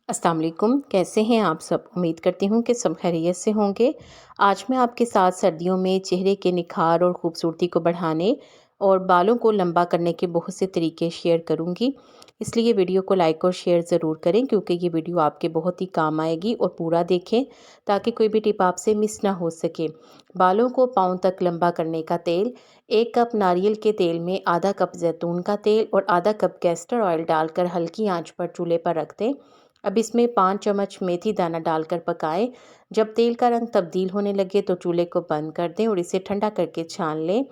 अस्सलाम वालेकुम, कैसे हैं आप सब? उम्मीद करती हूँ कि सब खैरियत से होंगे। आज मैं आपके साथ सर्दियों में चेहरे के निखार और ख़ूबसूरती को बढ़ाने और बालों को लंबा करने के बहुत से तरीके शेयर करूँगी। इसलिए वीडियो को लाइक और शेयर ज़रूर करें क्योंकि ये वीडियो आपके बहुत ही काम आएगी और पूरा देखें ताकि कोई भी टिप आपसे मिस ना हो सके। बालों को पाँव तक लंबा करने का तेल, 1 कप नारियल के तेल में आधा कप जैतून का तेल और आधा कप कैस्टर ऑयल डालकर हल्की आंच पर चूल्हे पर रख दें। अब इसमें 5 चम्मच मेथी दाना डालकर पकाएं। जब तेल का रंग तब्दील होने लगे तो चूल्हे को बंद कर दें और इसे ठंडा करके छान लें।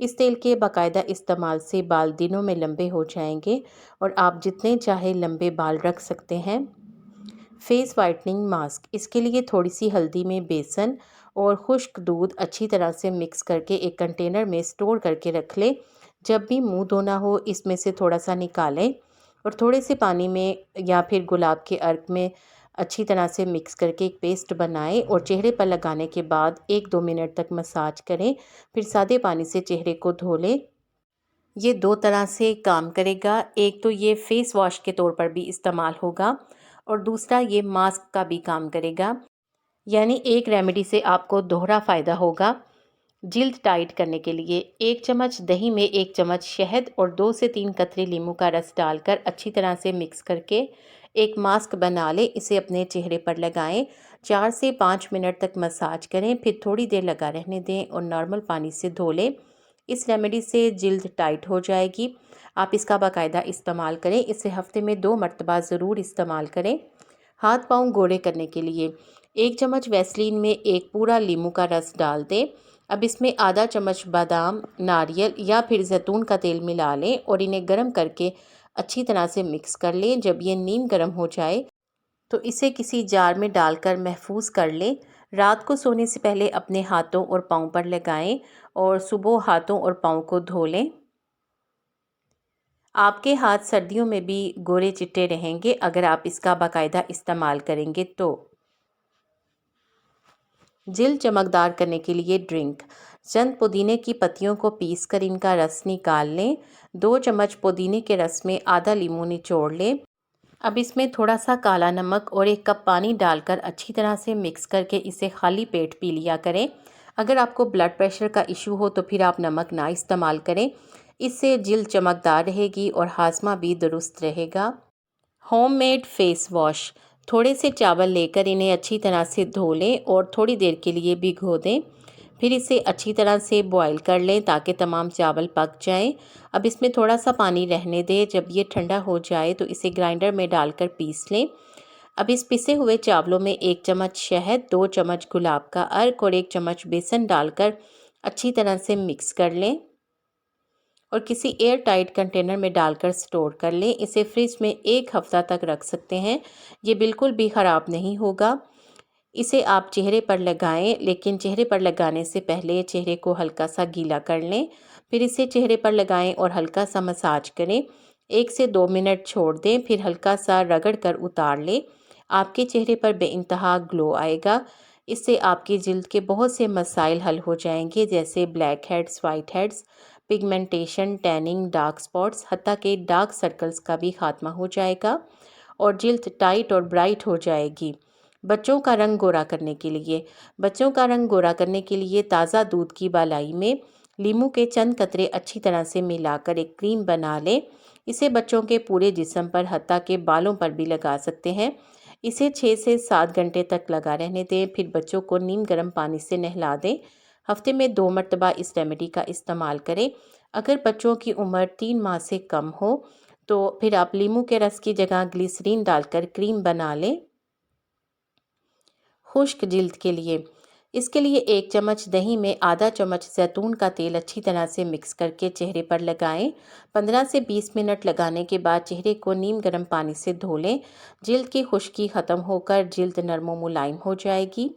इस तेल के बाकायदा इस्तेमाल से बाल दिनों में लंबे हो जाएंगे और आप जितने चाहे लंबे बाल रख सकते हैं। फेस वाइटनिंग मास्क, इसके लिए थोड़ी सी हल्दी में बेसन और खुश्क दूध अच्छी तरह से मिक्स करके एक कंटेनर में स्टोर करके रख लें। जब भी मुंह धोना हो इसमें से थोड़ा सा निकालें और थोड़े से पानी में या फिर गुलाब के अर्क में अच्छी तरह से मिक्स करके एक पेस्ट बनाएं और चेहरे पर लगाने के बाद 1-2 मिनट तक मसाज करें। फिर सादे पानी से चेहरे को धो लें। ये 2 तरह से काम करेगा। एक तो ये फेस वॉश के तौर पर भी इस्तेमाल होगा और दूसरा ये मास्क का भी काम करेगा। यानी एक रेमेडी से आपको दोहरा फ़ायदा होगा। जिल्द टाइट करने के लिए 1 चम्मच दही में 1 चम्मच शहद और 2 से 3 कतरे नींबू का रस डालकर अच्छी तरह से मिक्स करके एक मास्क बना लें। इसे अपने चेहरे पर लगाएं। 4 से 5 मिनट तक मसाज करें, फिर थोड़ी देर लगा रहने दें और नॉर्मल पानी से धो लें। इस रेमेडी से जिल्द टाइट हो जाएगी। आप इसका बाकायदा इस्तेमाल करें। इसे हफ्ते में 2 मरतबा ज़रूर इस्तेमाल करें। हाथ पाँव गोरे करने के लिए 1 चम्मच वैसलीन में एक पूरा नींबू का रस डाल दें। अब इसमें आधा चम्मच बादाम, नारियल या फिर जैतून का तेल मिला लें और इन्हें गर्म करके अच्छी तरह से मिक्स कर लें। जब ये नीम गर्म हो जाए तो इसे किसी जार में डालकर महफूज कर लें। रात को सोने से पहले अपने हाथों और पाँव पर लगाएं और सुबह हाथों और पाँव को धो लें। आपके हाथ सर्दियों में भी गोरे चिट्टे रहेंगे अगर आप इसका बाकायदा इस्तेमाल करेंगे तो। जिल्द चमकदार करने के लिए ड्रिंक, चंद पुदीने की पत्तियों को पीस कर इनका रस निकाल लें। 2 चम्मच पुदीने के रस में आधा लीमू निचोड़ लें। अब इसमें थोड़ा सा काला नमक और 1 कप पानी डालकर अच्छी तरह से मिक्स करके इसे खाली पेट पी लिया करें। अगर आपको ब्लड प्रेशर का इशू हो तो फिर आप नमक ना इस्तेमाल करें। इससे जिल्द चमकदार रहेगी और हाजमा भी दुरुस्त रहेगा। होममेड फेस वॉश, थोड़े से चावल लेकर इन्हें अच्छी तरह से धो लें और थोड़ी देर के लिए भिगो दें। फिर इसे अच्छी तरह से बॉईल कर लें ताकि तमाम चावल पक जाएं। अब इसमें थोड़ा सा पानी रहने दें। जब ये ठंडा हो जाए तो इसे ग्राइंडर में डालकर पीस लें। अब इस पिसे हुए चावलों में 1 चम्मच शहद, 2 चम्मच गुलाब का अर्क और 1 चम्मच बेसन डालकर अच्छी तरह से मिक्स कर लें और किसी एयर टाइट कंटेनर में डालकर स्टोर कर लें। इसे फ्रिज में 1 हफ्ता तक रख सकते हैं। ये बिल्कुल भी ख़राब नहीं होगा। इसे आप चेहरे पर लगाएं, लेकिन चेहरे पर लगाने से पहले चेहरे को हल्का सा गीला कर लें। फिर इसे चेहरे पर लगाएं और हल्का सा मसाज करें। 1 से 2 मिनट छोड़ दें, फिर हल्का सा रगड़ कर उतार लें। आपके चेहरे पर बेइंतहा ग्लो आएगा। इससे आपकी जिल्द के बहुत से मसाइल हल हो जाएंगे, जैसे black heads, white heads, pigmentation, tanning, dark spots, हत्ता के डार्क सर्कल्स का भी खात्मा हो जाएगा और जिल्द टाइट और ब्राइट हो जाएगी। बच्चों का रंग गोरा करने के लिए, बच्चों का रंग गोरा करने के लिए ताज़ा दूध की बालाई में नींबू के चंद कतरे अच्छी तरह से मिलाकर एक क्रीम बना लें। इसे बच्चों के पूरे जिस्म पर, हत्ता के बालों पर भी लगा सकते हैं। इसे 6 से 7 घंटे तक लगा रहने दें। फिर बच्चों को नीम गर्म पानी से नहला दें। हफ्ते में 2 मरतबा इस रेमेडी का इस्तेमाल करें। अगर बच्चों की उम्र 3 माह से कम हो तो फिर आप नींबू के रस की जगह ग्लिसरीन डालकर क्रीम बना लें। खुश्क जिल्द के लिए, इसके लिए 1 चम्मच दही में आधा चम्मच जैतून का तेल अच्छी तरह से मिक्स करके चेहरे पर लगाएं। 15 से 20 मिनट लगाने के बाद चेहरे को नीम गर्म पानी से धो लें। जिल्द की खुश्की ख़त्म होकर जिल्द नरम व मुलायम हो जाएगी।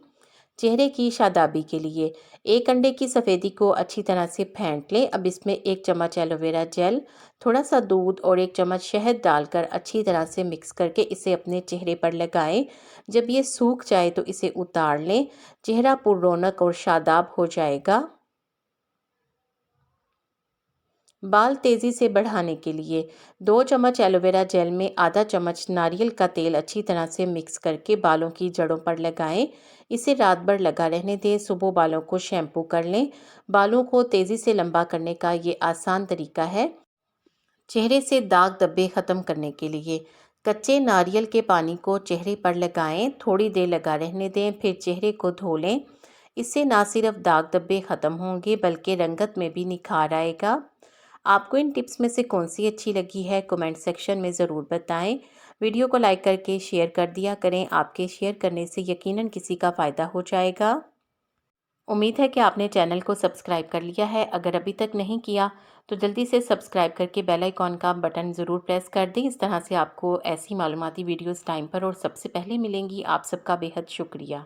चेहरे की शादाबी के लिए 1 अंडे की सफ़ेदी को अच्छी तरह से फेंट लें। अब इसमें 1 चम्मच एलोवेरा जेल, थोड़ा सा दूध और 1 चम्मच शहद डालकर अच्छी तरह से मिक्स करके इसे अपने चेहरे पर लगाएं। जब ये सूख जाए तो इसे उतार लें। चेहरा पुर रौनक और शादाब हो जाएगा। बाल तेज़ी से बढ़ाने के लिए 2 चम्मच एलोवेरा जेल में आधा चम्मच नारियल का तेल अच्छी तरह से मिक्स करके बालों की जड़ों पर लगाएं। इसे रात भर लगा रहने दें। सुबह बालों को शैम्पू कर लें। बालों को तेज़ी से लंबा करने का ये आसान तरीका है। चेहरे से दाग धब्बे ख़त्म करने के लिए कच्चे नारियल के पानी को चेहरे पर लगाएं। थोड़ी देर लगा रहने दें, फिर चेहरे को धो लें। इससे ना सिर्फ दाग धब्बे ख़त्म होंगे बल्कि रंगत में भी निखार आएगा। आपको इन टिप्स में से कौन सी अच्छी लगी है, कमेंट सेक्शन में ज़रूर बताएं। वीडियो को लाइक करके शेयर कर दिया करें। आपके शेयर करने से यकीनन किसी का फ़ायदा हो जाएगा। उम्मीद है कि आपने चैनल को सब्सक्राइब कर लिया है। अगर अभी तक नहीं किया तो जल्दी से सब्सक्राइब करके बेल आइकॉन का बटन ज़रूर प्रेस कर दें। इस तरह से आपको ऐसी मालूमाती वीडियोस टाइम पर और सबसे पहले मिलेंगी। आप सबका बेहद शुक्रिया।